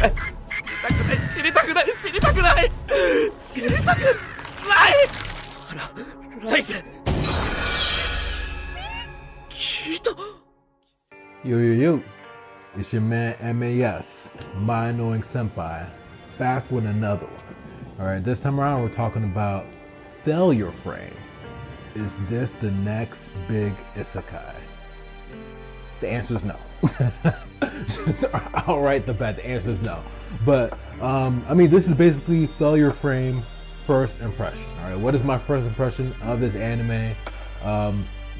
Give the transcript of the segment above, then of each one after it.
知りたくない、知りたくない、知りたくない。あら、来世。聞いた。Yo, it's your man MAS, My Annoying Senpai, back with another one. Alright, this time around we're talking about failure frame. Is this the next big isekai? The answer is no. I'll write the bet, the answer is no. But, I mean, this is basically failure frame first impression. Alright, what is my first impression of this anime?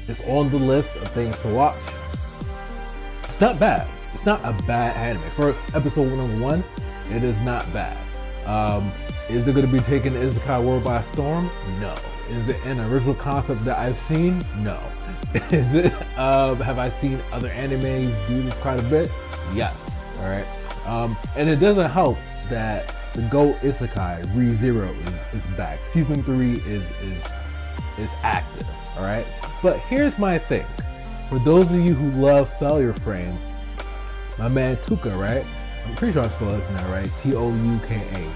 It's on the list of things to watch. It's not bad. It's not a bad anime. First, episode number 1, it is not bad. Is it going to be taking the isekai world by storm? No. Is it an original concept that I've seen? No. Is it? Have I seen other animes do this quite a bit? Yes. All right. And it doesn't help that the GOAT Isekai ReZero is back. Season 3 is active. All right. But here's my thing. For those of you who love failure frame, my man Toka, right? I'm pretty sure I'm spelling his name right. Touka.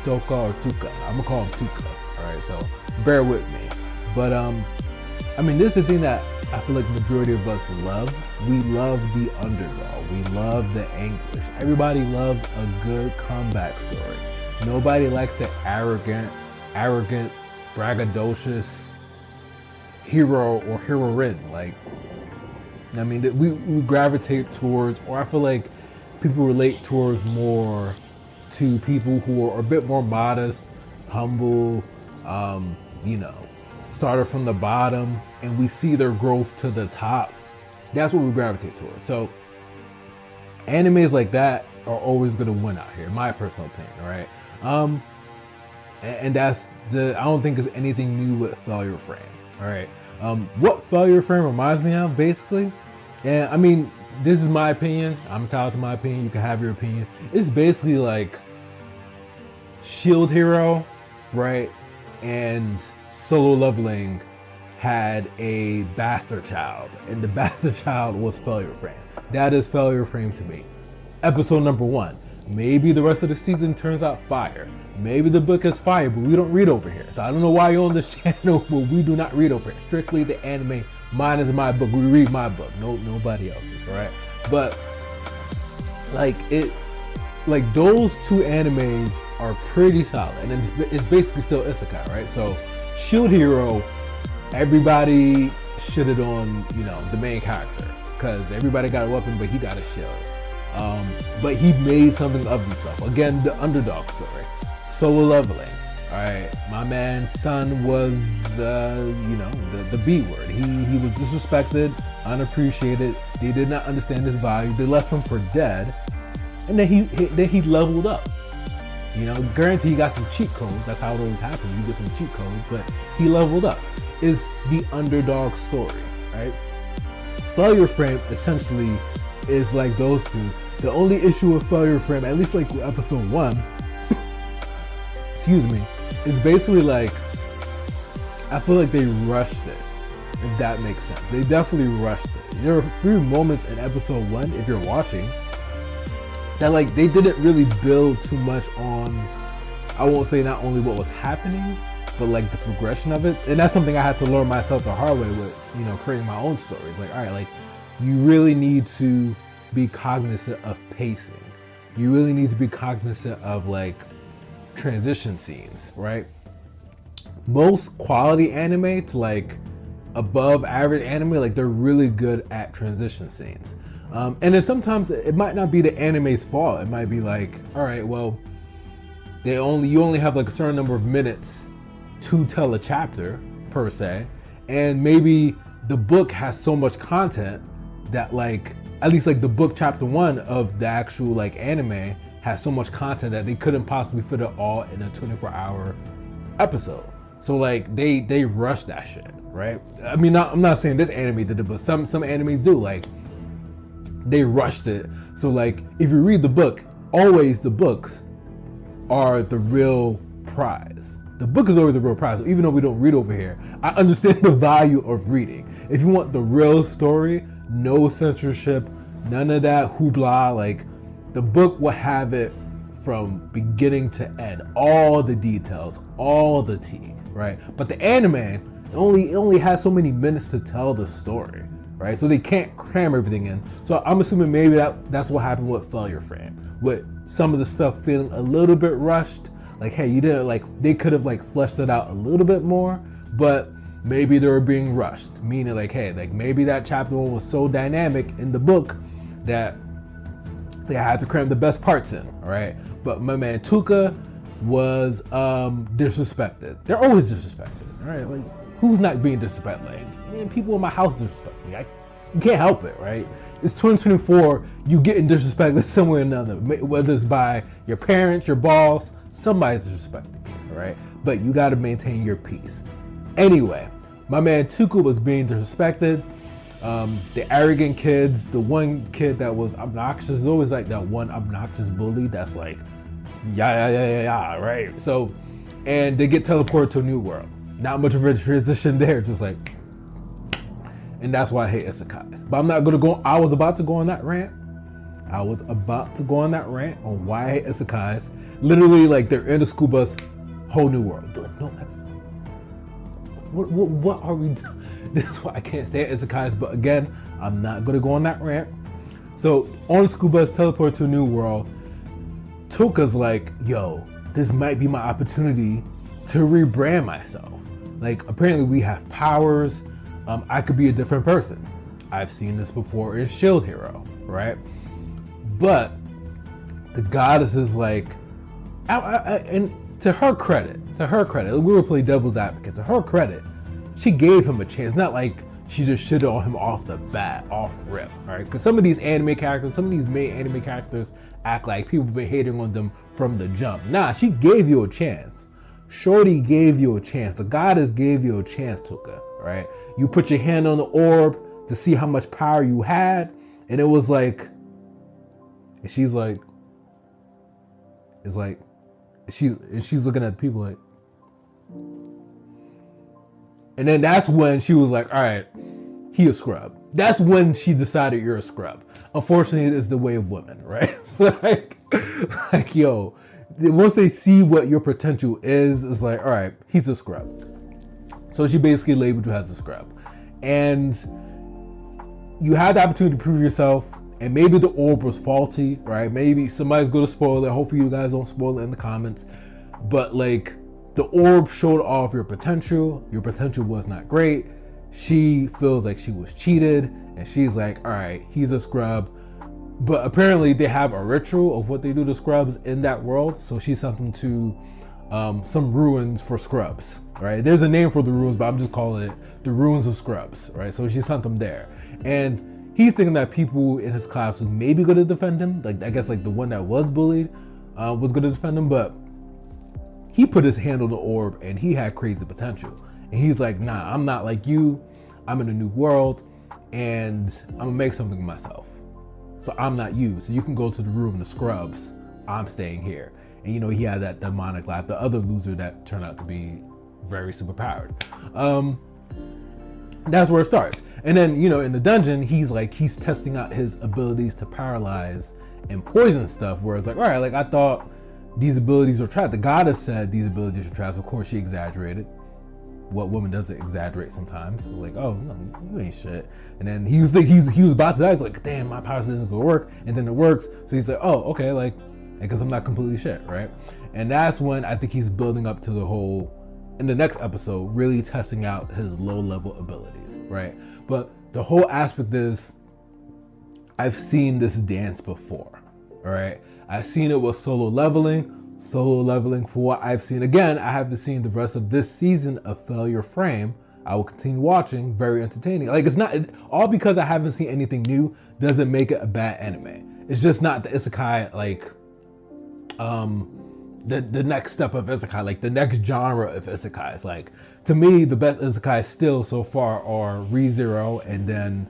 Toka or Toka. I'm gonna call him Toka. All right. So bear with me. But I mean, this is the thing that I feel like majority of us love. We love the underdog. We love the anguish. Everybody loves a good comeback story. Nobody likes the arrogant, braggadocious hero or heroine. Like, I mean, we gravitate towards, or I feel like people relate towards more to people who are a bit more modest, humble, you know, started from the bottom, and we see their growth to the top. That's what we gravitate towards. So animes like that are always going to win out here, in my personal opinion. All right. And that's I don't think there's anything new with failure frame. All right. What failure frame reminds me of, basically, and I mean, this is my opinion. I'm entitled to my opinion. You can have your opinion. It's basically like Shield Hero, right? And Solo Leveling had a bastard child, and the bastard child was failure frame. That is failure frame to me. Episode number 1. Maybe the rest of the season turns out fire. Maybe the book is fire, but we don't read over here. So I don't know why you're on this channel, but we do not read over here. Strictly the anime. Mine is my book. We read my book. No, nobody else's, right? But like those two animes are pretty solid, and it's basically still isekai, right? So Shield Hero, everybody shitted on, you know, the main character because everybody got a weapon, but he got a shield. But he made something of himself. Again, the underdog story. Solo Leveling. All right, my man's son was, you know, the B word. He was disrespected, unappreciated. They did not understand his value. They left him for dead, and then he leveled up. You know, guarantee he got some cheat codes. That's how it always happens. You get some cheat codes, but he leveled up. It's the underdog story, right? Failure frame essentially is like those two. The only issue with failure frame, at least like episode 1, excuse me, is basically like, I feel like they rushed it, if that makes sense. They definitely rushed it. There are a few moments in episode 1, if you're watching, that like they didn't really build too much on, I won't say not only what was happening, but like the progression of it. And that's something I had to learn myself the hard way with, you know, creating my own stories. Like, all right, like you really need to be cognizant of pacing. You really need to be cognizant of like transition scenes, right? Most quality anime to like above average anime, like they're really good at transition scenes. And then sometimes it might not be the anime's fault. It might be like, all right, well, you only have like a certain number of minutes to tell a chapter per se, and maybe the book has so much content that like, at least like the book chapter 1 of the actual like anime has so much content that they couldn't possibly fit it all in a 24-hour episode. So like they rushed that shit, right? I mean, I'm not saying this anime did it, but some animes do. Like they rushed it. So like if you read the book, always the books are the real prize. The book is always the real prize. So even though we don't read over here, I understand the value of reading. If you want the real story, no censorship, none of that hoopla, like the book will have it from beginning to end, all the details, all the tea, right? But the anime, it only has so many minutes to tell the story, right? So they can't cram everything in. So I'm assuming maybe that's what happened with Failure Frame, with some of the stuff feeling a little bit rushed. Like, hey, you didn't they could have fleshed it out a little bit more, but maybe they were being rushed. Meaning hey, maybe that chapter 1 was so dynamic in the book that they had to cram the best parts in, all right? But my man Toka was disrespected. They're always disrespected, all right? Who's not being disrespected? People in my house disrespect me. You can't help it, right? It's 2024, you getting disrespected somewhere or another, whether it's by your parents, your boss, somebody's disrespecting you, all right? But you gotta maintain your peace. Anyway, my man Tuka was being disrespected. The arrogant kids, the one kid that was obnoxious, is always that one obnoxious bully that's yeah, right? So, and they get teleported to a new world. Not much of a transition there, just and that's why I hate isekais. But I'm not gonna go, I was about to go on that rant. On why I hate isekais. Literally, they're in a school bus, whole new world. No, that's, what are we doing? This is why I can't stand isekais, but again, I'm not gonna go on that rant. So, on the school bus, teleport to a new world, Toka's yo, this might be my opportunity to rebrand myself. Apparently we have powers, I could be a different person. I've seen this before in Shield Hero, right? But the goddess is and to her credit, we were playing devil's advocate. To her credit, she gave him a chance. Not she just shitted on him off the bat, off rip, right? Because some of these anime characters, some of these main anime characters act like people been hating on them from the jump. Nah, she gave you a chance. Shorty gave you a chance. The goddess gave you a chance, Toka, right? You put your hand on the orb to see how much power you had, and it was and she's she's looking at the people and then that's when she was all right, he a scrub. That's when she decided you're a scrub. Unfortunately, it's the way of women, right? So yo, once they see what your potential is, it's all right, he's a scrub. So she basically labeled you as a scrub. And you had the opportunity to prove yourself, and maybe the orb was faulty, right? Maybe somebody's gonna spoil it. Hopefully you guys don't spoil it in the comments. But the orb showed off your potential. Your potential was not great. She feels like she was cheated, and she's all right, he's a scrub. But apparently they have a ritual of what they do to scrubs in that world. So she sent them to some ruins for scrubs, right? There's a name for the ruins, but I'm just calling it the ruins of scrubs, right? So she sent them there. And he's thinking that people in his class was maybe going to defend him. I guess the one that was bullied was going to defend him, but he put his hand on the orb and he had crazy potential. And he's nah, I'm not like you. I'm in a new world and I'm gonna make something of myself. So I'm not you. So you can go to the room, the scrubs. I'm staying here. And he had that demonic laugh, the other loser that turned out to be very super powered. That's where it starts. And then, in the dungeon, he's testing out his abilities to paralyze and poison stuff. Whereas all right, I thought these abilities were trash. The goddess said these abilities were trash. Of course, she exaggerated. What woman doesn't exaggerate sometimes? It's oh, no, you ain't shit. And then he was about to die. He's damn, my power isn't gonna work. And then it works. So he's oh, okay, because I'm not completely shit, right? And that's when I think he's building up to the whole, in the next episode, really testing out his low-level abilities, right? But the whole aspect is, I've seen this dance before, all right? I've seen it with solo leveling for what I've seen. Again, I haven't seen the rest of this season of Failure Frame. I will continue watching, very entertaining. It's not, all because I haven't seen anything new doesn't make it a bad anime. It's just not the isekai, the next step of isekai, the next genre of isekais. To me, the best isekai still so far are ReZero and then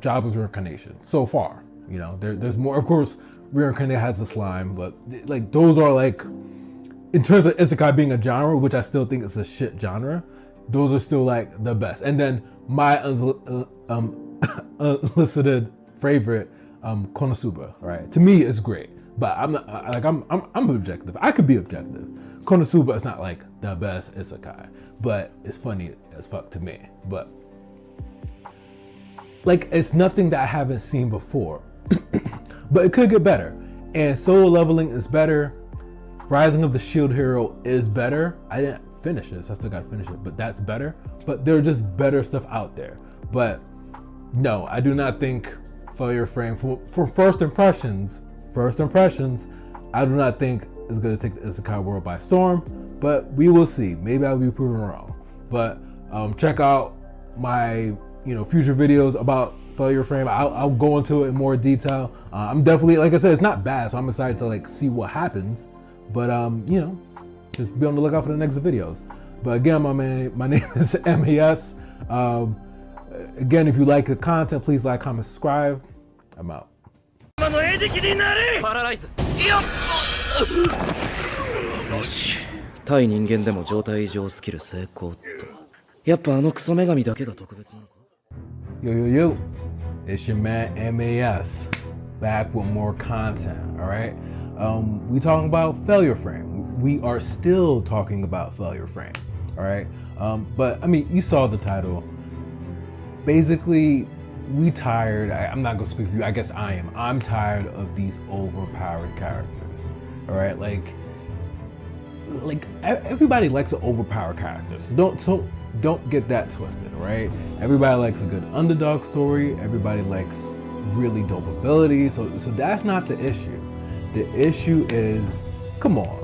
Jobless Reincarnation. So far, there's more. Of course, Reincarnation has a slime, but those are in terms of isekai being a genre, which I still think is a shit genre. Those are still the best. And then my unsolicited favorite, Konosuba, right? To me, it's great. But I'm not like I'm objective. I could be objective. Konosuba is not like the best isekai, but it's funny as fuck to me. But like it's nothing that I haven't seen before. But it could get better. And Solo Leveling is better. Rising of the Shield Hero is better. I didn't finish this. I still gotta finish it, but that's better. But there's just better stuff out there. But no, I do not think Failure Frame for first impressions, I do not think is gonna take the isekai world by storm, but we will see. Maybe I'll be proven wrong. But check out my future videos about Failure Frame. I'll go into it in more detail. I'm definitely, like I said, it's not bad, so I'm excited to like see what happens. But just be on the lookout for the next videos. But again, my name is MAS. Again, if you like the content, please like, comment, subscribe. I'm out. よし、対人間でも状態異常スキル成功って。やっぱあのクソ女神だけが特別なのか? Yo, it's your man MAS, back with more content, all right? We talking about Failure Frame. We are still talking about Failure Frame, all right? But I mean, you saw the title. Basically, we tired, I'm not gonna speak for you, I guess I am. I'm tired of these overpowered characters, all right? Like everybody likes an overpowered character, so don't get that twisted, right? Everybody likes a good underdog story. Everybody likes really dope abilities. So that's not the issue. The issue is, come on.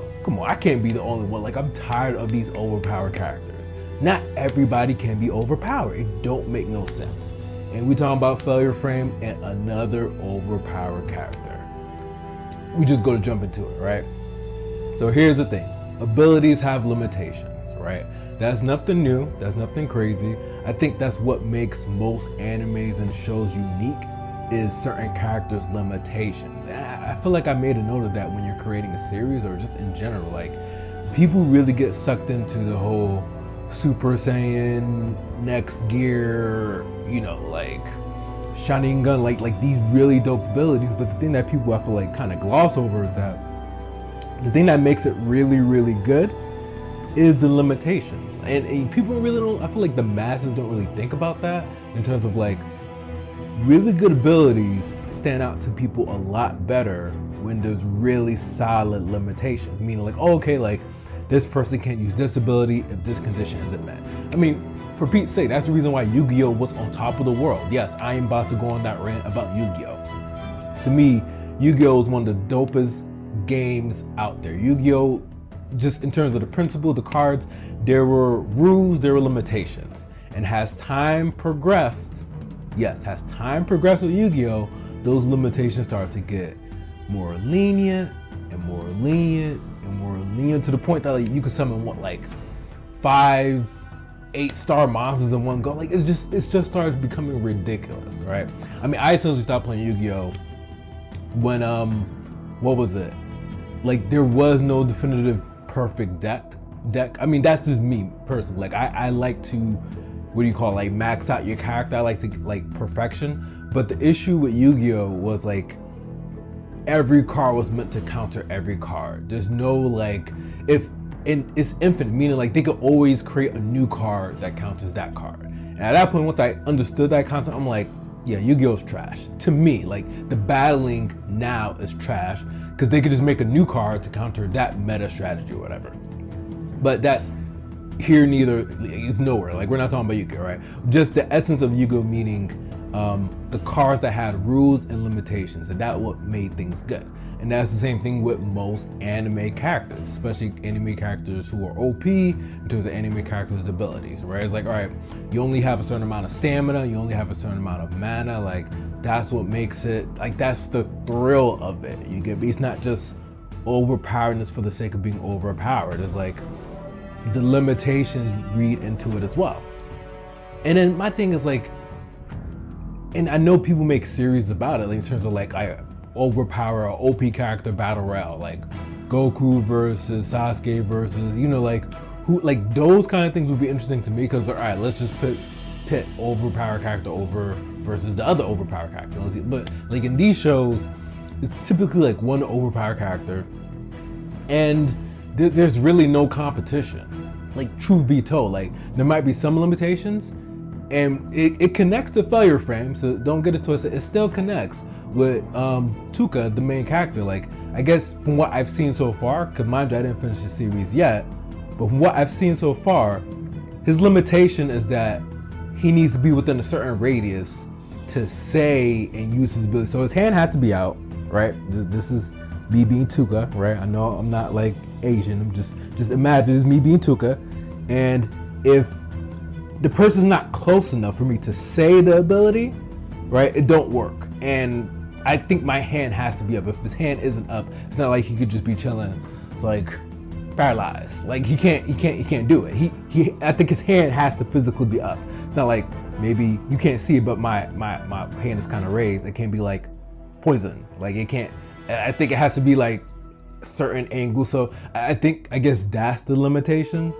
I can't be the only one. Like, I'm tired of these overpowered characters. Not everybody can be overpowered. It don't make no sense. And we talking about Failure Frame and another overpowered character. We just go to jump into it, right? So here's the thing. Abilities have limitations, right? That's nothing new, that's nothing crazy. I think that's what makes most animes and shows unique, is certain characters' limitations. And I feel like I made a note of that when you're creating a series or just in general. Like, people really get sucked into the whole Super Saiyan, next gear, like Sharingan, like these really dope abilities. But the thing that people I feel like kind of gloss over is that the thing that makes it really, really good is the limitations. And people really don't, I feel like the masses don't really think about that in terms of like, really good abilities stand out to people a lot better when there's really solid limitations. Meaning like, oh, okay, like this person can't use this ability if this condition isn't met. I mean, for Pete's sake, that's the reason why Yu-Gi-Oh was on top of the world. Yes, I am about to go on that rant about Yu-Gi-Oh. To me, Yu-Gi-Oh is one of the dopest games out there. Yu-Gi-Oh, just in terms of the principle, the cards, there were rules, there were limitations. And as time progressed, with Yu-Gi-Oh, those limitations started to get more lenient and more lenient and more lenient to the point that like, you could summon what, like 5, 8-star monsters in one go. Like it just started becoming ridiculous, right? I mean, I essentially stopped playing Yu-Gi-Oh when what was it? Like there was no definitive perfect deck. I mean, that's just me personally. Like I like to, what do you call it? Like max out your character. I like to like perfection. But the issue with Yu-Gi-Oh was like every card was meant to counter every card. There's no like, it's infinite, meaning like they could always create a new card that counters that card. And at that point, once I understood that concept, I'm like, yeah, Yu-Gi-Oh's trash. To me, like the battling now is trash because they could just make a new card to counter that meta strategy or whatever. But that's here neither, it's nowhere. Like we're not talking about Yu-Gi-Oh, right? Just the essence of Yu-Gi-Oh meaning the cards that had rules and limitations, and that's what made things good. And that's the same thing with most anime characters, especially anime characters who are OP in terms of anime characters' abilities, right? It's like, all right, you only have a certain amount of stamina, you only have a certain amount of mana, like that's what makes it, like that's the thrill of it. You get me? It's not just overpoweredness for the sake of being overpowered. It's like the limitations read into it as well. And then my thing is like, and I know people make series about it, like in terms of like I overpower or OP character battle royale, like Goku versus Sasuke versus, you know, like who, like those kind of things would be interesting to me because all right, let's just pit overpowered character over versus the other overpowered character. But like in these shows, it's typically like one overpowered character, and there's really no competition. Like, truth be told, like, there might be some limitations, and it connects to Failure Frame, so don't get it twisted. It still connects with Toka, the main character. Like, I guess from what I've seen so far, because mind you, I didn't finish the series yet, but from what I've seen so far, his limitation is that he needs to be within a certain radius to say and use his ability. So his hand has to be out, right? This is me being Toka, right? I know I'm not like Asian. I'm just imagine it's me being Toka, and if the person's not close enough for me to say the ability, right, it don't work. And I think my hand has to be up. If his hand isn't up, it's not like he could just be chilling. It's like paralyzed. Like he can't do it. He I think his hand has to physically be up. It's not like maybe you can't see it, but my hand is kind of raised. It can't be like poison. Like it can't. I think it has to be like a certain angle. So I guess that's the limitation.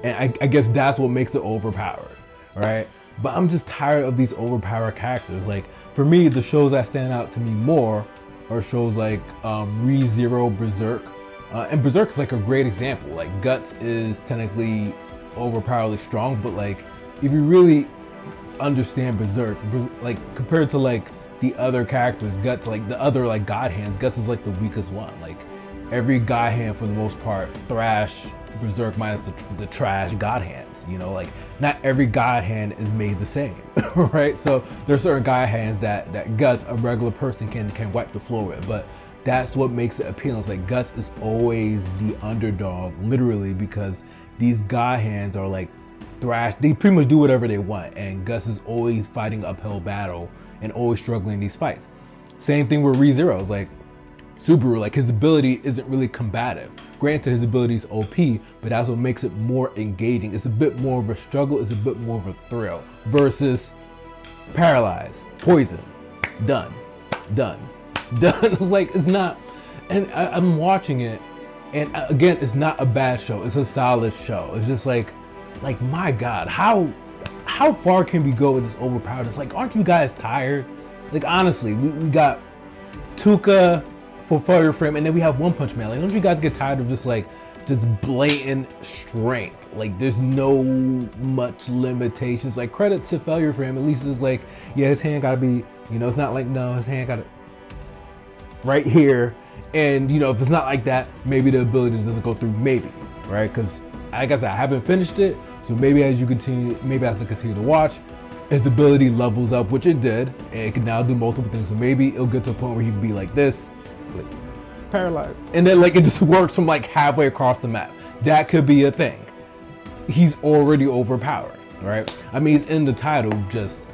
And I guess that's what makes it overpowered, right? But I'm just tired of these overpowered characters. Like, for me, the shows that stand out to me more are shows like Re:Zero, Berserk. And Berserk is like a great example. Like, Guts is technically overpoweredly strong, but like, if you really understand Berserk, like compared to like the other characters, Guts, like the other like god hands, Guts is like the weakest one. Like, every god hand for the most part thrash Berserk minus the trash god hands, you know, like not every god hand is made the same, right? So there's certain god hands that Guts, a regular person can wipe the floor with, but that's what makes it appealing. It's like Guts is always the underdog, literally, because these god hands are like thrash, they pretty much do whatever they want, and Guts is always fighting uphill battle and always struggling in these fights. Same thing with Re:Zero. It's like Subaru, like his ability isn't really combative. Granted, his ability is OP, but that's what makes it more engaging. It's a bit more of a struggle, it's a bit more of a thrill. Versus Paralyzed, Poison, done. It's like, it's not, and I'm watching it, and again, it's not a bad show. It's a solid show. It's just like my God, how far can we go with this overpowered? It's like, aren't you guys tired? Like, honestly, we got Toka for Failure Frame, and then we have One Punch Man. Like, don't you guys get tired of just blatant strength? Like, there's no much limitations. Like, credit to Failure Frame, at least it's like, yeah, his hand gotta be, you know, it's not like, no, his hand gotta right here, and you know, if it's not like that, maybe the ability doesn't go through, maybe, right? Because like I said, I haven't finished it, so maybe as I continue to watch, his ability levels up, which it did, and it can now do multiple things. So maybe it'll get to a point where he can be like this, like paralyzed, and then like it just works from like halfway across the map. That could be a thing. He's already overpowered, right? I mean, he's in the title. Just,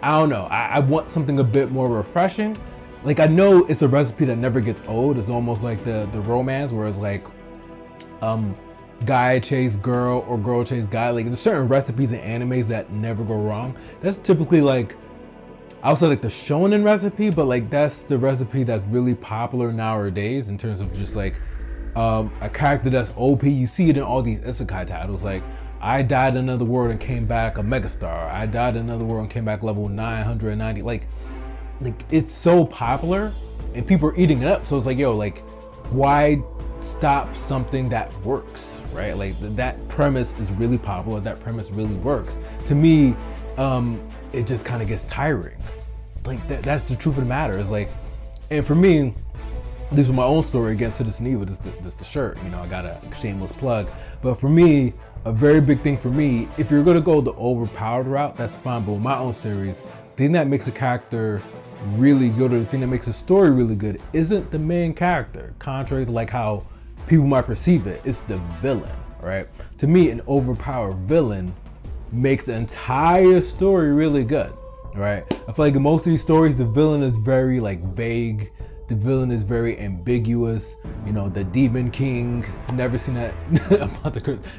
I don't know. I want something a bit more refreshing. Like, I know it's a recipe that never gets old. It's almost like the romance where it's like guy chase girl or girl chase guy. Like, there's certain recipes in animes that never go wrong. That's typically like, I would say like the shonen recipe, but like that's the recipe that's really popular nowadays in terms of just like a character that's OP. You see it in all these isekai titles. Like, I died in another world and came back a megastar. I died in another world and came back level 990. Like it's so popular and people are eating it up. So it's like, yo, like, why stop something that works, right? Like, that premise is really popular. That premise really works. To me, it just kind of gets tiring. Like, that's the truth of the matter. It's like, and for me, this is my own story again, Citizen Evil, this the shirt, you know, I got a shameless plug. But for me, a very big thing for me, if you're gonna go the overpowered route, that's fine. But with my own series, the thing that makes a character really good, or the thing that makes a story really good, isn't the main character, contrary to like how people might perceive it. It's the villain, right? To me, an overpowered villain makes the entire story really good, right? I feel like in most of these stories, the villain is very like vague. The villain is very ambiguous. You know, the Demon King, never seen that,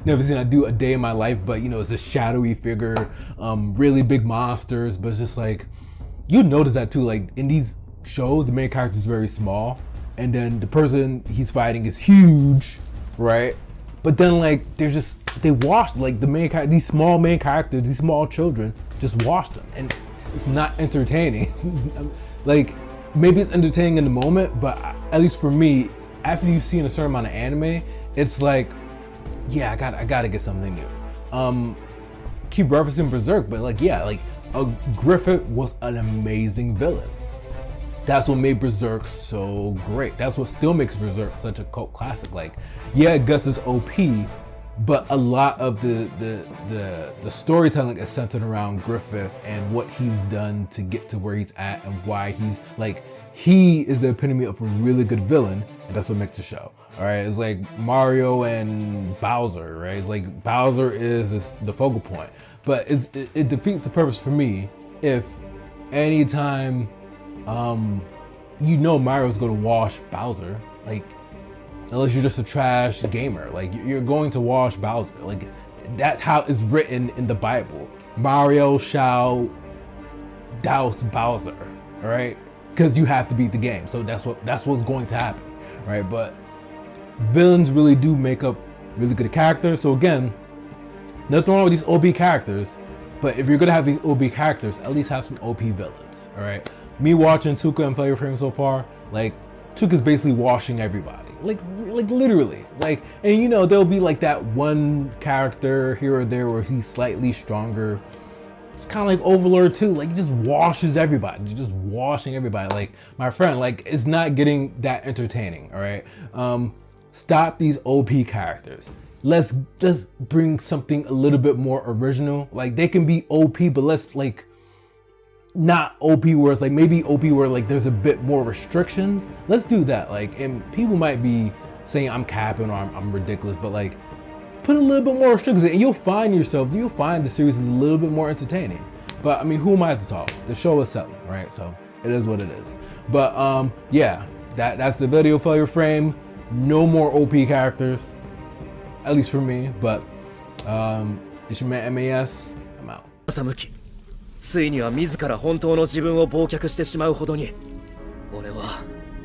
never seen that do a day in my life, but you know, it's a shadowy figure, really big monsters, but it's just like, you notice that too, like in these shows, the main character is very small, and then the person he's fighting is huge, right? But then like, they washed, like the main character, these small main characters, these small children, just washed them, and it's not entertaining. Like, maybe it's entertaining in the moment, but at least for me, after you've seen a certain amount of anime, it's like, yeah, I gotta get something new. Keep referencing Berserk, but like, yeah, like Griffith was an amazing villain. That's what made Berserk so great. That's what still makes Berserk such a cult classic. Like, yeah, Guts is OP, but a lot of the storytelling is centered around Griffith and what he's done to get to where he's at and why he's like, he is the epitome of a really good villain, and that's what makes the show. All right, it's like Mario and Bowser, right? It's like Bowser is the focal point, but it defeats the purpose for me if anytime you know Mario's gonna wash Bowser, like, unless you're just a trash gamer, like you're going to wash Bowser. Like, that's how it's written in the Bible. Mario shall douse Bowser, all right? Because you have to beat the game, so that's what's going to happen, right? But villains really do make up really good characters. So again, nothing wrong with these OP characters, but if you're gonna have these OP characters, at least have some OP villains, all right? Me watching Toka and Fire Frame so far, like, Toka's basically washing everybody, like literally, like, and you know, there'll be like that one character here or there where he's slightly stronger. It's kind of like Overlord too, like, he just washes everybody, just washing everybody. Like, my friend, like, it's not getting that entertaining, all right? Stop these OP characters. Let's just bring something a little bit more original. Like, they can be OP, but let's, like, not OP where it's like, maybe OP where like there's a bit more restrictions. Let's do that. Like, and people might be saying I'm capping or I'm ridiculous, but like, put a little bit more restrictions in, and you'll find the series is a little bit more entertaining. But I mean, who am I to talk? The show is selling, right? So it is what it is. But yeah, that's the video Failure Frame. No more OP characters, at least for me. But it's your man MAS. I'm out. ついには自ら本当の自分を忘却してしまうほどに、俺は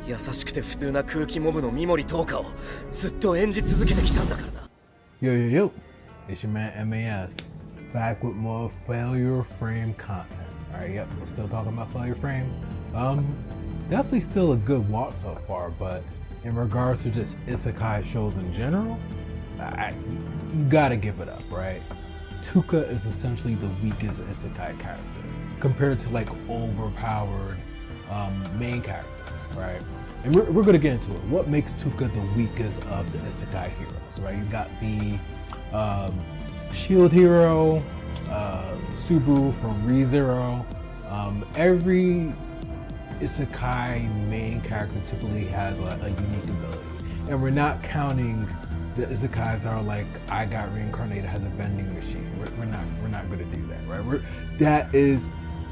優しくて普通な空気モブの三森十日をずっと演じ続けてきたんだからな。Yo, it's your man MAS, back with more Failure Frame content. Alright, yep, we're still talking about Failure Frame. Definitely still a good watch so far, but in regards to just isekai shows in general, you gotta give it up, right? Toka is essentially the weakest isekai character compared to like overpowered main characters, right? And we're gonna get into it. What makes Toka the weakest of the isekai heroes, right? You got the shield hero, Subaru from ReZero. Every isekai main character typically has a unique ability, and we're not counting the isekais that are like, I got reincarnated as a vending machine. We're not gonna do that, right? That is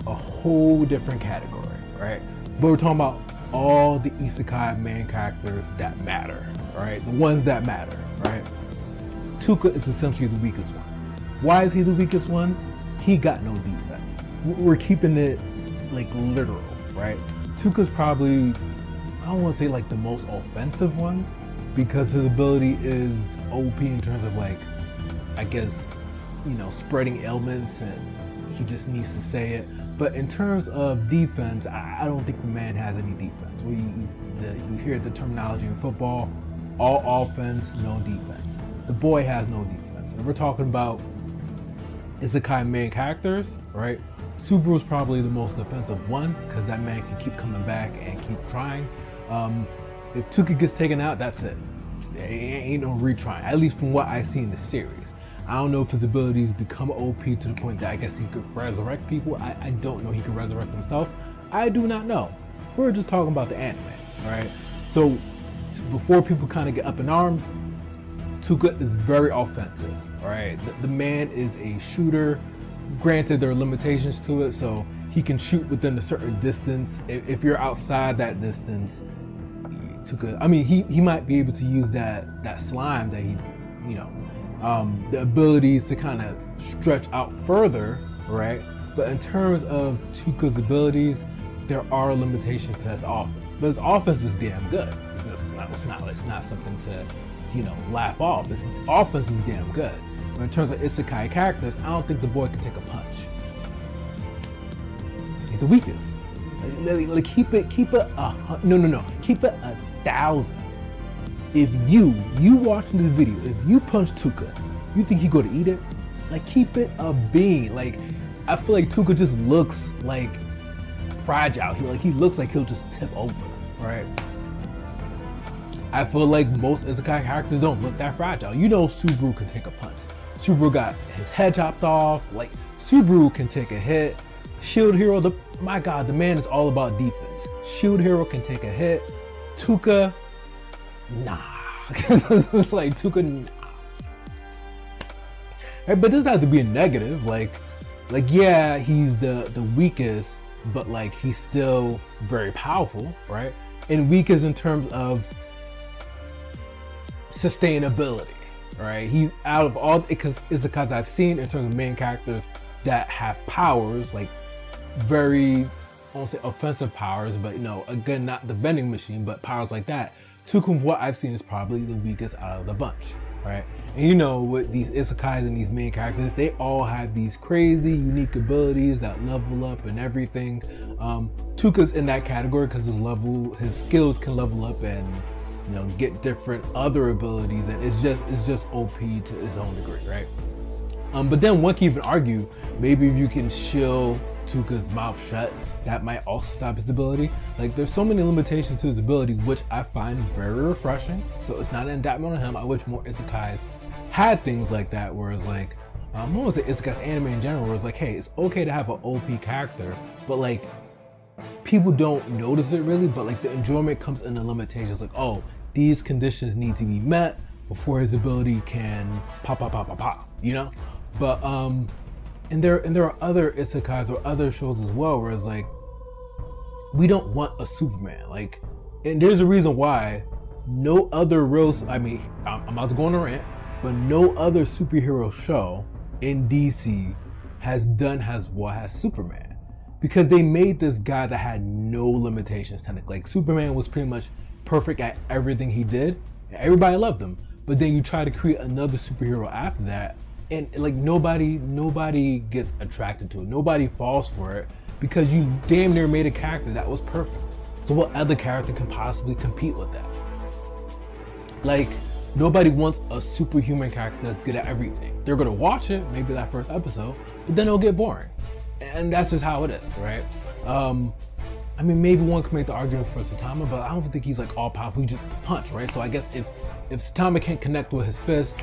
a whole different category, right? But we're talking about all the isekai main characters that matter, right? The ones that matter, right? Toka is essentially the weakest one. Why is he the weakest one? He got no defense. We're keeping it like literal, right? Toka's probably, I don't want to say like the most offensive one, because his ability is OP in terms of like, I guess, you know, spreading ailments, and he just needs to say it. But in terms of defense, I don't think the man has any defense. You hear the terminology in football, all offense, no defense. The boy has no defense. If we're talking about isekai main characters, right? Subaru's probably the most defensive one, because that man can keep coming back and keep trying. If Toka gets taken out, that's it. There ain't no retrying, at least from what I see in the series. I don't know if his abilities become OP to the point that I guess he could resurrect people. I don't know he could resurrect himself. I do not know. We're just talking about the anime, alright? So before people kind of get up in arms, Toka is very offensive, alright? The man is a shooter. Granted, there are limitations to it, so he can shoot within a certain distance. If you're outside that distance, Toka, I mean, he might be able to use that slime that he, you know, the abilities to kind of stretch out further, right? But in terms of Toka's abilities, there are limitations to his offense. But his offense is damn good. It's not something to, you know, laugh off. His offense is damn good. But in terms of isekai characters, I don't think the boy can take a punch. He's the weakest. Like keep it keep it keep it 1,000. If you watching this video, if you punch Toka, you think he gonna eat it? Like keep it a bean. Like I feel like Toka just looks like fragile. He looks like he'll just tip over, right? I feel like most Isekai characters don't look that fragile. You know Subaru can take a punch. Subaru got his head chopped off. Like Subaru can take a hit. Shield Hero, my God, the man is all about defense. Shield Hero can take a hit. Toka, nah. It's like Toka, nah. Right, but it doesn't have to be a negative. Like yeah, he's the weakest, but like he's still very powerful, right? And weakest in terms of sustainability, right? He's out of all isekais I've seen in terms of main characters that have powers, like very, I won't say offensive powers, but again, not the vending machine, but powers like that. Toka, from what I've seen, is probably the weakest out of the bunch, right? And with these isekais and these main characters, they all have these crazy, unique abilities that level up and everything. Toka's in that category because his skills can level up and get different other abilities, and it's just OP to its own degree, right? But then one can even argue, maybe if you can shield Toka's mouth shut, that might also stop his ability. Like there's so many limitations to his ability, which I find very refreshing. So it's not an indictment on him. I wish more isekais had things like that, where it's like, what was it, isekais anime in general, where it's like, hey, it's okay to have an OP character, but like people don't notice it really, but like the enjoyment comes in the limitations, like, oh, these conditions need to be met before his ability can pop, but and there are other isekais or other shows as well where it's like, we don't want a Superman, like, and there's a reason why no other I'm about to go on a rant, but no other superhero show in DC has Superman, because they made this guy that had no limitations technically. Like Superman was pretty much perfect at everything he did, and everybody loved him. But then you try to create another superhero after that, and like nobody gets attracted to it. Nobody falls for it because you damn near made a character that was perfect. So what other character can possibly compete with that? Like nobody wants a superhuman character that's good at everything. They're gonna watch it, maybe that first episode, but then it'll get boring. And that's just how it is, right? Maybe one could make the argument for Saitama, but I don't think he's like all powerful. He's just a punch, right? So I guess if Saitama can't connect with his fist,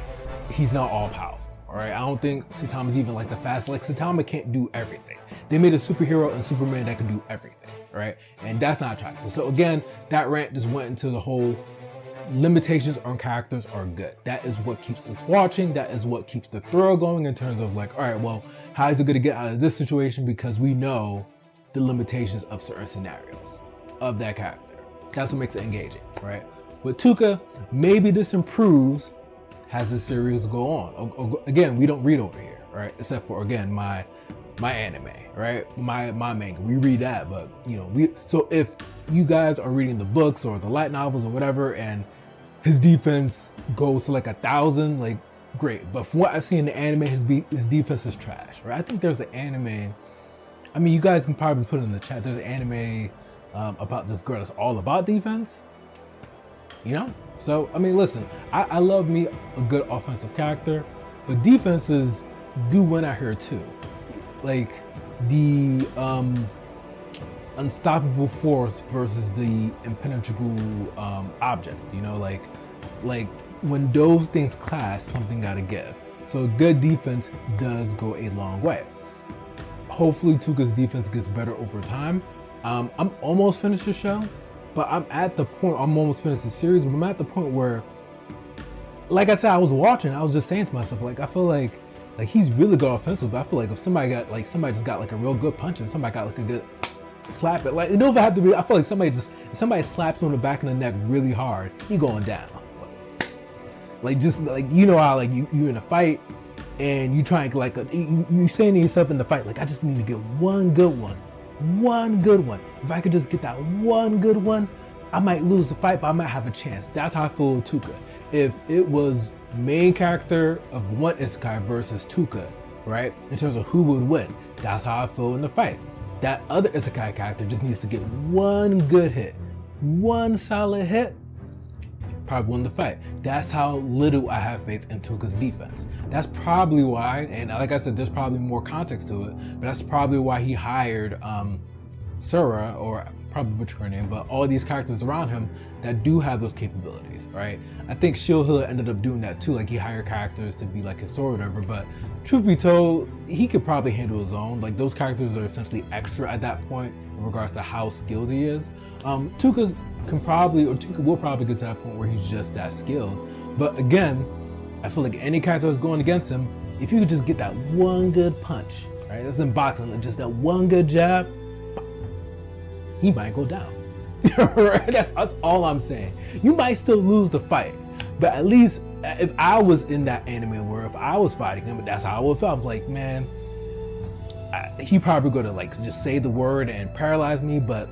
he's not all powerful. All right, I don't think Saitama's even like the fast. Like Saitama can't do everything. They made a superhero and Superman that can do everything, right? And that's not attractive. So again, that rant just went into the whole limitations on characters are good. That is what keeps us watching. That is what keeps the thrill going in terms of like, all right, well, how is it going to get out of this situation? Because we know the limitations of certain scenarios of that character. That's what makes it engaging, right? With Toka, maybe this improves as the series go on. Again, we don't read over here, right? Except for, again, my anime, right? My manga, we read that, but so if you guys are reading the books or the light novels or whatever, and his defense goes to like 1,000, like great. But from what I've seen in the anime, his defense is trash, right? I think there's an anime, you guys can probably put it in the chat. There's an anime about this girl that's all about defense, So, listen, I love me a good offensive character, but defenses do win out here too. Like the unstoppable force versus the impenetrable object, like when those things clash, something gotta give. So good defense does go a long way. Hopefully Toka's defense gets better over time. I'm almost finished the show, but I'm almost finished the series, but I'm at the point where, like I said, I was watching, I was just saying to myself, like, I feel like he's really good offensively, but I feel like if somebody just got like a real good punch and somebody got like a good slap it, like it don't have to be, I feel like if somebody slaps him on the back of the neck really hard, he going down. Like just like, how like you in a fight and you trying to like, you saying to yourself in the fight, like I just need to get one good one. If I could just get that one good one, I might lose the fight, but I might have a chance. That's how I feel with Toka. If it was main character of one isekai versus Toka, right? In terms of who would win, that's how I feel in the fight. that other isekai character just needs to get one good hit, one solid hit, probably win the fight. That's how little I have faith in Toka's defense. That's probably why, and like I said, there's probably more context to it, but that's probably why he hired Sura, or probably butcher her name, but all these characters around him that do have those capabilities, right? I think Shield Hiller ended up doing that too, like he hired characters to be like his sword or whatever, but truth be told, he could probably handle his own. Like those characters are essentially extra at that point in regards to how skilled he is. Toka will probably get to that point where he's just that skilled. But again, I feel like any character that's going against him, if you could just get that one good punch, right? That's in boxing, just that one good jab, he might go down. Right? That's all I'm saying. You might still lose the fight, but at least if I was in that anime where if I was fighting him, that's how I would feel. I'm like, man, he probably gonna like just say the word and paralyze me, but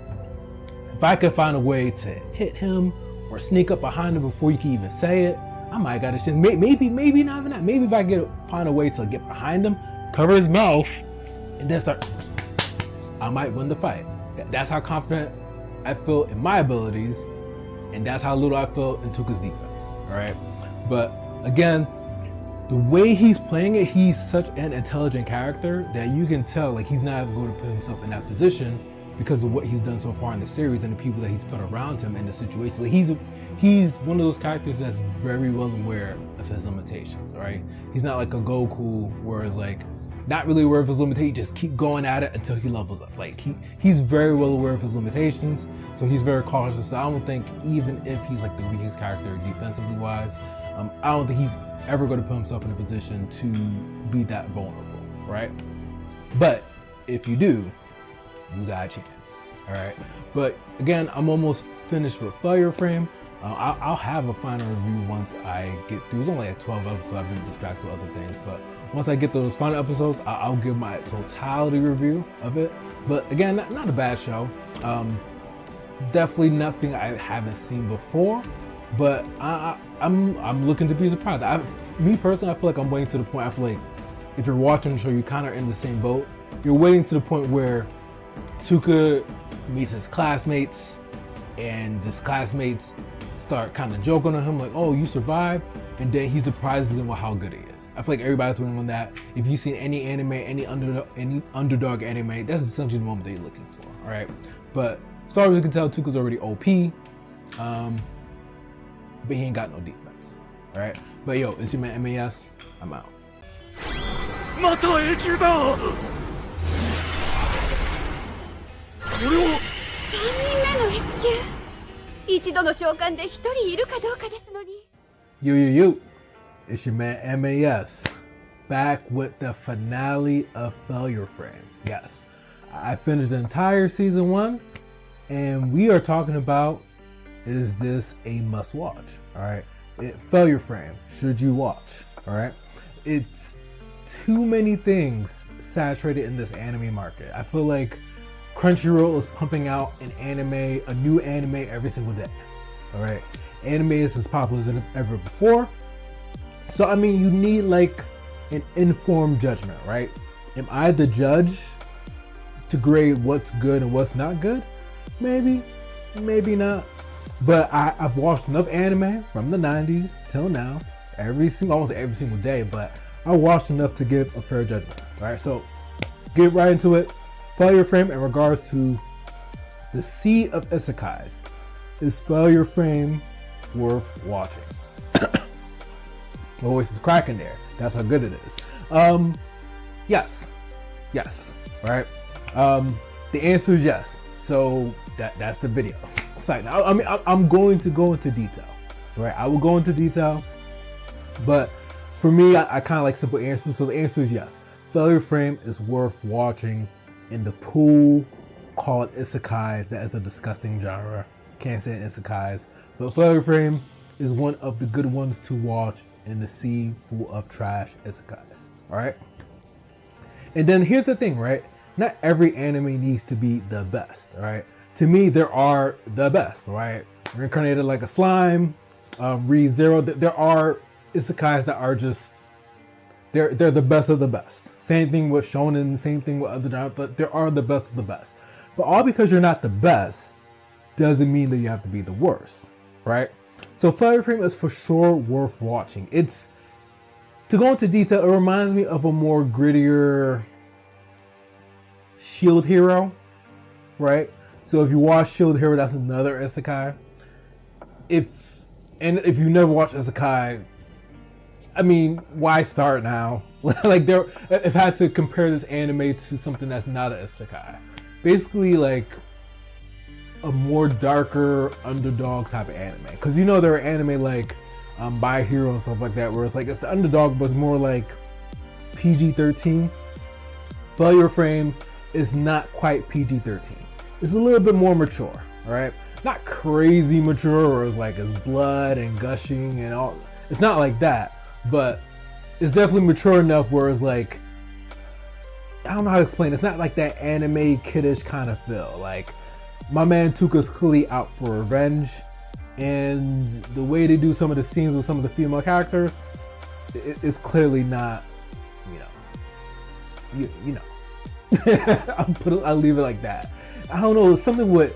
if I could find a way to hit him or sneak up behind him before you can even say it, I might got a chance. Maybe not even that. Maybe if I find a way to get behind him, cover his mouth, and then start, I might win the fight. That's how confident I feel in my abilities, and that's how little I feel in Toka's defense. All right, but again, the way he's playing it, he's such an intelligent character that you can tell like he's not going to put himself in that position because of what he's done so far in the series and the people that he's put around him in the situation. Like he's one of those characters that's very well aware of his limitations. All right, he's not like a Goku where it's like not really aware of his limitations, just keep going at it until he levels up. Like he's very well aware of his limitations, so he's very cautious. So I don't think even if he's like the weakest character defensively wise, I don't think he's ever going to put himself in a position to be that vulnerable, right? But if you do, you got a chance, all right? But again, I'm almost finished with Failure Frame. I'll have a final review once I get through. It's only like 12 episodes, so I've been distracted with other things, but once I get those final episodes, I'll give my totality review of it. But again, not a bad show. Definitely nothing I haven't seen before, but I'm looking to be surprised. Me personally, I feel like I'm waiting to the point. I feel like if you're watching the show, you kind of in the same boat. You're waiting to the point where Toka meets his classmates, and his classmates start kind of joking on him, like, "Oh, you survived," and then he surprises them with how good he is. I feel like everybody's waiting on that. If you've seen any anime, any underdog anime, that's essentially the moment that you're looking for. All right, but as far as we can tell, Toka's already OP, but he ain't got no defense. All right, but yo, it's your man MAS. I'm out. また永久だ。これは3人目の S 級、一度の召喚で1人いるかどうかですのに。Yo, it's your man MAS, back with the finale of Failure Frame. Yes, I finished the entire season 1, and we are talking about, is this a must watch? All right, Failure Frame, should you watch? All right, it's too many things saturated in this anime market. I feel like Crunchyroll is pumping out a new anime every single day. All right, anime is as popular as ever before. So I mean, you need like an informed judgment, right? Am I the judge to grade what's good and what's not good? Maybe, maybe not. But I've watched enough anime from the 90s till now, almost every single day. But I watched enough to give a fair judgment. All right, so get right into it. Failure Frame in regards to the sea of isekais. Is Failure Frame worth watching? My voice is cracking there. That's how good it is. Yes. All right. The answer is yes. So that's the video. Now, I mean, I'm going to go into detail. Right? I will go into detail, but for me, I kind of like simple answers. So the answer is yes. Failure Frame is worth watching in the pool called isekais. That is a disgusting genre. Can't say isekais, but Failure Frame is one of the good ones to watch in the sea full of trash isekais. All right. And then here's the thing, right? Not every anime needs to be the best. All right. To me, there are the best. Right? Reincarnated Like a Slime, ReZero. There are isekais that are just they're the best of the best. Same thing with shonen, same thing with other genres, but there are the best of the best. But all because you're not the best doesn't mean that you have to be the worst, right? So Fire Frame is for sure worth watching. It's, to go into detail, it reminds me of a more grittier Shield Hero, right? So if you watch Shield Hero, that's another isekai. If you never watched isekai, I mean, why start now? Like, if I had to compare this anime to something that's not an isekai, basically like a more darker underdog type of anime. Because there are anime like By Hero and stuff like that, where it's like it's the underdog, but it's more like PG-13. Failure Frame is not quite PG-13. It's a little bit more mature, all right? Not crazy mature, where it's like it's blood and gushing and all. It's not like that, but it's definitely mature enough where it's like, I don't know how to explain it. It's not like that anime kiddish kind of feel. Like, my man Toka's clearly out for revenge, and the way they do some of the scenes with some of the female characters, it's clearly not, I'll leave it like that. I don't know, something with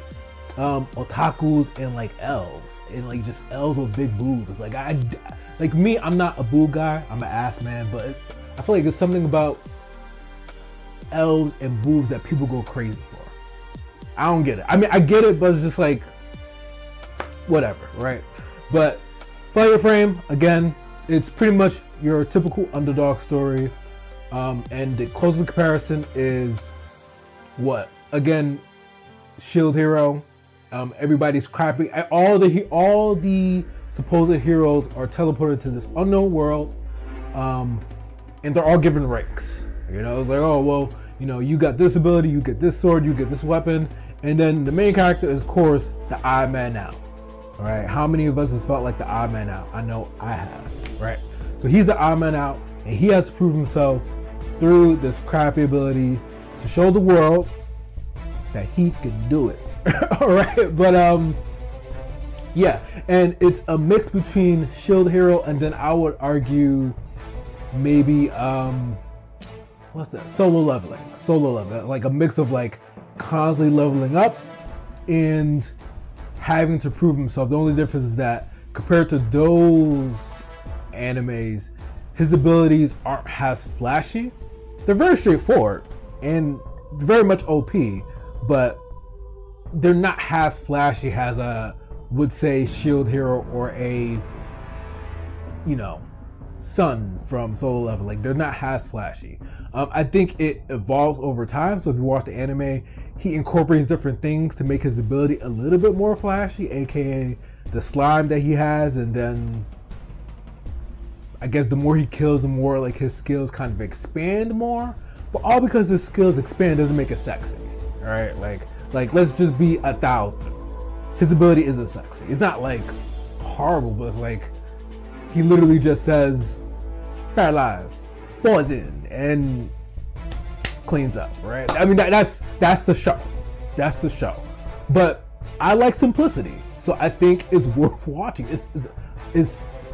otakus and like elves, and like just elves with big boobs. Like, I'm not a boob guy, I'm an ass man, but I feel like it's something about elves and boobs that people go crazy for. I don't get it. I mean, I get it, but it's just like, whatever, right? But Fire Frame, again, it's pretty much your typical underdog story. And the closest comparison is what? Again, Shield Hero. Everybody's crappy. All the supposed heroes are teleported to this unknown world, and they're all given ranks. It's like, oh well, you got this ability, you get this sword, you get this weapon, and then the main character is, of course, the odd man out. All right, how many of us has felt like the odd man out? I know I have, right? So he's the odd man out, and he has to prove himself through this crappy ability to show the world that he can do it. All right, but yeah, and it's a mix between Shield Hero and then I would argue maybe what's that? Solo leveling, like a mix of like constantly leveling up and having to prove himself. The only difference is that compared to those animes, his abilities aren't as flashy. They're very straightforward and very much OP, but they're not as flashy as a, would say, Shield Hero or a, Sun from Solo Level. Like, they're not as flashy. I think it evolves over time. So if you watch the anime, he incorporates different things to make his ability a little bit more flashy, aka the slime that he has, and then I guess the more he kills, the more like his skills kind of expand more. But all because his skills expand doesn't make it sexy. All right, like let's just be 1,000. His ability isn't sexy. It's not like horrible, but it's like he literally just says paralyzed, poison, and cleans up, right? I mean, that's the show. That's the show. But I like simplicity, so I think it's worth watching. It's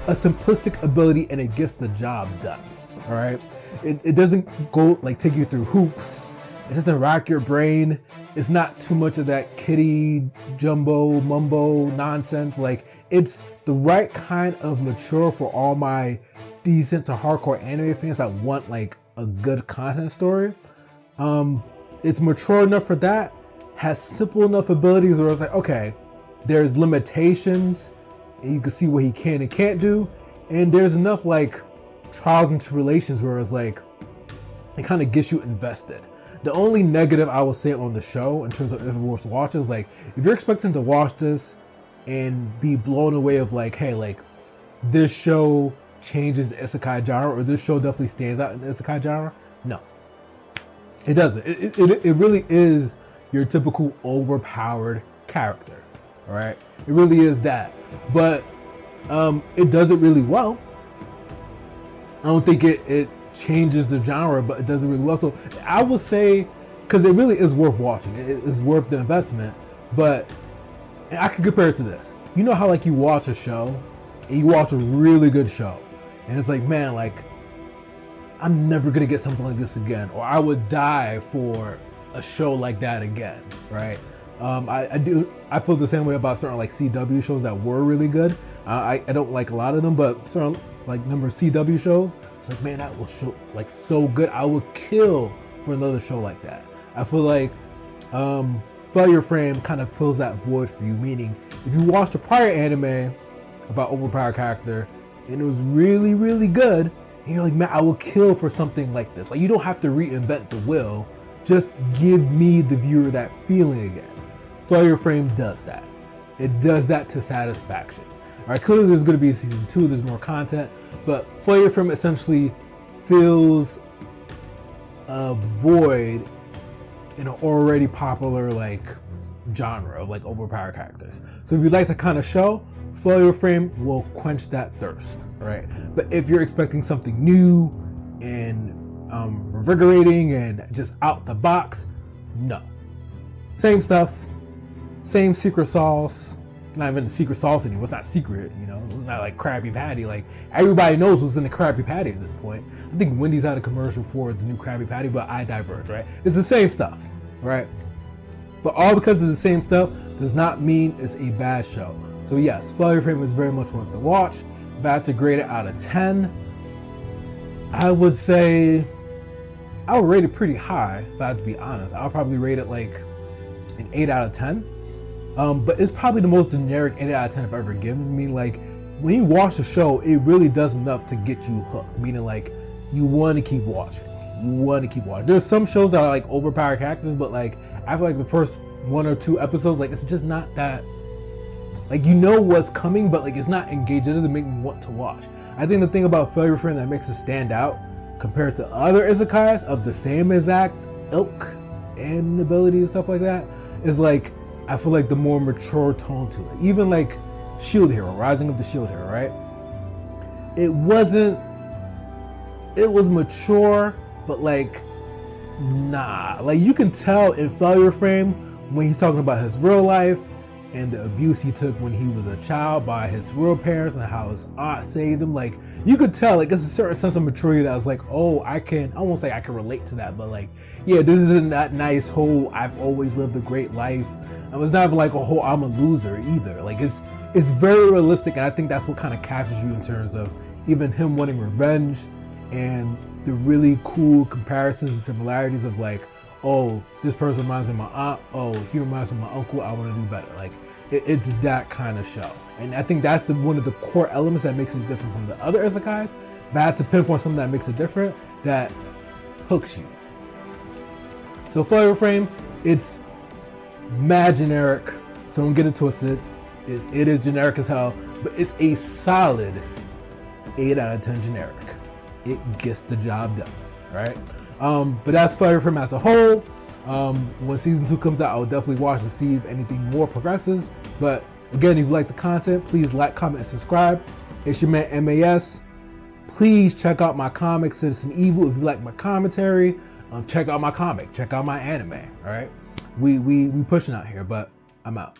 a simplistic ability, and it gets the job done. All right, it doesn't go like take you through hoops. It doesn't rack your brain. It's not too much of that kitty jumbo mumbo nonsense. Like, it's the right kind of mature for all my decent to hardcore anime fans that want like a good content story. It's mature enough for that, has simple enough abilities where it's like, okay, there's limitations and you can see what he can and can't do, and there's enough like trials and tribulations where it's like it kind of gets you invested. The only negative I will say on the show in terms of if it worth watching is like, if you're expecting to watch this and be blown away of like, hey, like this show changes the isekai genre, or this show definitely stands out in the isekai genre, no, it doesn't. It really is your typical overpowered character, all right? It really is that, but it does it really well. I don't think it changes the genre, but it does it really well. So I would say, because it really is worth watching, it is worth the investment. But and I can compare it to this. You know how like you watch a show, and you watch a really good show, and it's like, man, like I'm never gonna get something like this again, or I would die for a show like that again, right? I feel the same way about certain like CW shows that were really good. I don't like a lot of them, but certain like number of CW shows, it's like, man, that was like so good. I would kill for another show like that. I feel like Failure Frame kind of fills that void for you, meaning if you watched a prior anime about overpowered character and it was really, really good, and you're like, man, I will kill for something like this. Like, you don't have to reinvent the wheel. Just give me, the viewer, that feeling again. Failure Frame does that. It does that to satisfaction. All right, clearly there's going to be a season 2, there's more content, but Failure Frame essentially fills a void in an already popular like genre of like overpowered characters. So if you like the kind of show, Failure Frame will quench that thirst, right? But if you're expecting something new and revigorating and just out the box, no. Same stuff, same secret sauce. Not even the secret sauce anymore. It's not secret, you know. It's not like Krabby Patty. Like, everybody knows what's in the Krabby Patty at this point. I think Wendy's had a commercial for the new Krabby Patty, but I diverge, right? It's the same stuff, right? But all because it's the same stuff does not mean it's a bad show. So yes, Failure Frame is very much worth the watch. If I had to grade it out of 10, I would say I would rate it pretty high, if I had to be honest. I'll probably rate it like an 8 out of 10. But it's probably the most generic 8 out of 10 I've ever given. I mean, like, when you watch the show, it really does enough to get you hooked. Meaning, like, you want to keep watching. You want to keep watching. There's some shows that are like overpowered characters, but like, I feel like the first 1 or 2 episodes, like, it's just not that, like, you know what's coming, but like, it's not engaged. It doesn't make me want to watch. I think the thing about Failure Frame that makes it stand out compared to other isekais of the same exact ilk and ability and stuff like that is like, I feel like the more mature tone to it. Even like Shield Hero, Rising of the Shield Hero, right? It was mature, but like, nah. Like, you can tell in Failure Frame when he's talking about his real life and the abuse he took when he was a child by his real parents and how his aunt saved him. Like, you could tell, like, it's a certain sense of maturity that was like, oh, I won't say I can relate to that, but like, yeah, this isn't that nice whole, I've always lived a great life. And it's not even like a whole I'm a loser either. Like, it's very realistic, and I think that's what kind of captures you in terms of even him wanting revenge and the really cool comparisons and similarities of like, oh, this person reminds me of my aunt, oh, he reminds me of my uncle, I want to do better. Like, it's that kind of show. And I think that's one of the core elements that makes it different from the other isekais. If I had to pinpoint something that makes it different, that hooks you. So Failure Frame, it's mad generic, so don't get it twisted. It is generic as hell, but it's a solid 8 out of 10 generic. It gets the job done, right? But that's Failure Frame as a whole. When season 2 comes out, I'll definitely watch to see if anything more progresses. But again, if you like the content, please like, comment, and subscribe. It's your man MAS. Please check out my comic, Citizen Evil. If you like my commentary, check out my comic, check out my anime. All right, we pushing out here, but I'm out.